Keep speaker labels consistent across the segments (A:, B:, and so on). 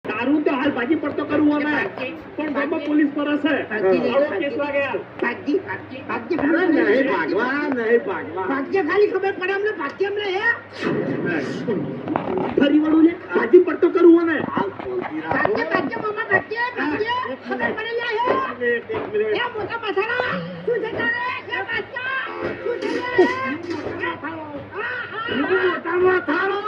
A: તારું તો હાલ ભાજી પડતો કરવું અમે પણ ગામમાં પોલીસ પર હશે આવો કેસ લાગે હાલ
B: ભાગજી
A: નહીં ભાગવા
B: ભાગ્ય ખાલી ખબર પડે અમને ભાગ્ય અમને હે
A: ફરી વળું ને ભાજી પડતો કરવું અમે
B: ભાગ્ય મામા ભાગ્ય ખબર પડે લે હે એ મોટા મથારા શું છે તારે એ ભાગ્ય શું છે મોટા મથારો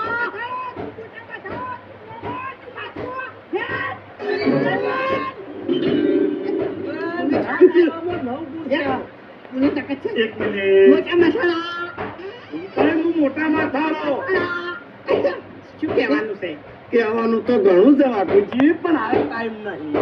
A: મોટા માથારો
B: શું કહેવાનું છે
A: કહેવાનું તો ઘણું છે બાપુજી પણ હાલ ટાઈમ નહીં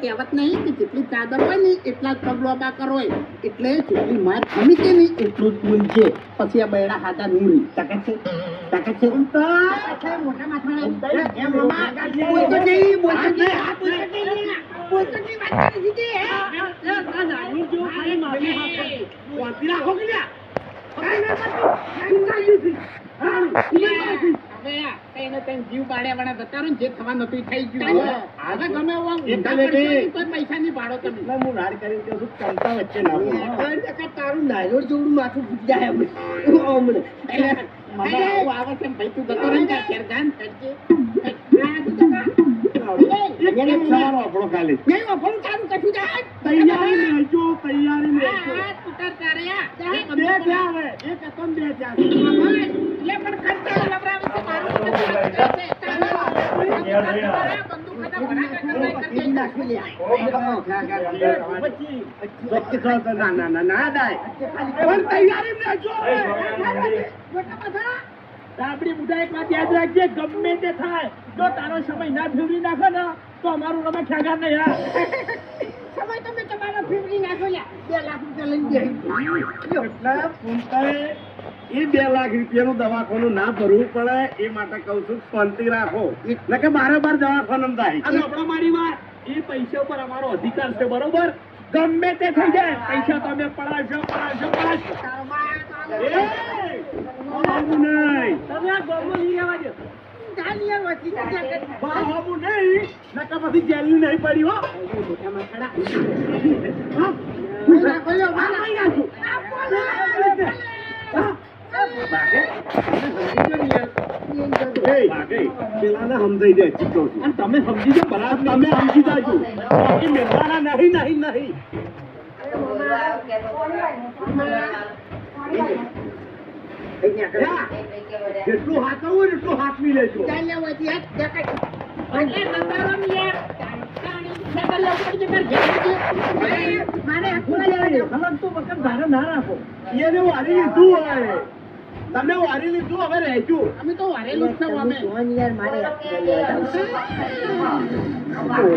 B: કહેવત નહીં કે જેટલી ચાદર હોય ને એટલા જ પગલોબા કરો એટલે જેટલી માર ખમી છે ને એટલું જ બોલશે પછી આ બૈડા હાથા નહીં તાકાત છે મોટા માથા બોલતો નહીં વાત કરી જીવ પાડ્યા જતા રહ્યું જે થવા નતું થઈ ગયું હવે ગમે પૈસા નહીં ભાડો તમે
A: હું રાડ કરી દઉં છું ચમતા વચ્ચે ના
B: તારું નાયલોડ જેવડું માથું ફૂટી જાય આવે છે ભાઈ તું જતો રહી ઘેર ગાન કરજે
A: આપણો ખાલી
B: નહીં ઓફરું ચાલુ કશું જાય
A: તૈયારી લેજો તૈયારી
B: ઉતર તારે
A: બે ત્યાં આવે એક એકમ બે ત્યાં
B: એટલે પણ ખર્ચા લવરાવે છે મારું
A: આપડી મુદ્દા એક વાત યાદ રાખજે ગમે તે થાય જો તારો સમય ના ફેરવી નાખો ને તો અમારું રમે ખ્યાગાર નહીં યાર
B: સમય તમે તમારો ફેરવી નાખો લ્યા 2 લાખ રૂપિયા લઈ
A: જાય એ 2 લાખ રૂપિયાનું દવાખાનું ના ભરવું પડે એ માટે કહું છું શાંતિ રાખો ને કે બારોબાર દવાખાનું થાય અને આપણા મારી વાત એ પૈસા ઉપર અમારો અધિકાર છે બરોબર ગમે તે થઈ જાય પૈસા તમે પડાશો નહીં તમે આ ગોમો લઈ આવવા દો બાબુ નહીં નકા પછી જેલની નહીં પડી હો સમજાઈ દે તમે સમજી દો બરાબર તમે સમજી જાજો મેળવાના નહીં જેટલું હાથવું હોય એટલું હાથવી લેજો તમે વારી લીધું હવે રહેજો
B: અમે તો વારેલું જ છે અમે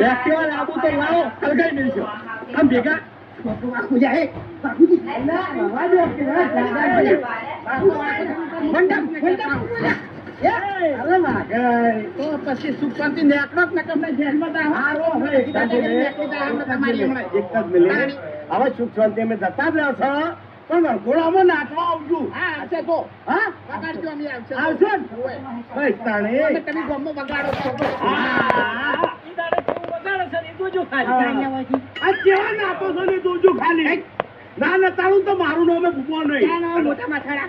A: એક્ટિવા લાવો તો લાવો કલગાઈ મિલશે આમ ભેગા
B: પછી સુખશાંતિ નેકળો જ નકર જેલમાં
A: હવે સુખ શાંતિ અમે જતા જ રહેશો પણ ઘોડામાં નાચવા આવજો
B: હા હશે તો હા વગાડજો અમે
A: આવશે ને
B: તમે ગામમાં વગાડો છો
A: ના નતાળું તો મારું નામ ભૂપો નહીં
B: મોટા માથાડા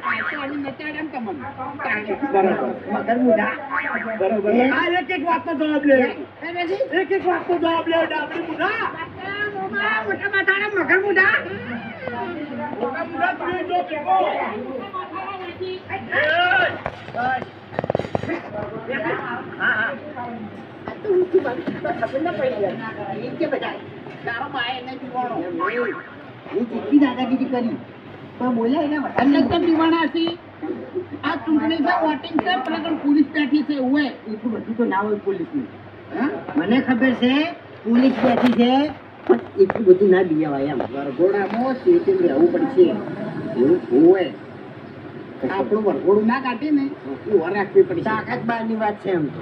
A: બરોબર આ એક વાતનો જવાબ લે એક વાતનો જવાબ લે ડાબડી મુઢા
B: મોટા માથાડા મગર મુઢા
A: તમે જો ભેગો
B: દાદાગીરી કરી પણ બોલ્યા એના વધારે દીવાના છે આ ચૂંટણી છે વોટિંગ છે પણ પોલીસ બેઠી છે એવું એટલું બધું તો ના હોય પોલીસનું મને ખબર છે પોલીસ બેઠી છે પણ એટલું બધું ના દિયાવાય એમ વરઘોડામાં સ્ટેશન રહેવું પડશે એવું હોય આપણું વરઘોડું ના કાઢીએ ને એ ઓર રાખવી પડશે. તાકાત બહારની વાત છે એમ તો.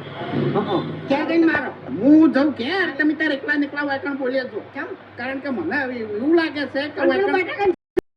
B: ક્યાં જઈને મારો હું જઉં ક્યાં તમે તારે એકલા નીકળા વાયકણ બોલ્યા છો કેમ? કારણ કે મને હવે એવું લાગે છે કે વાયકણ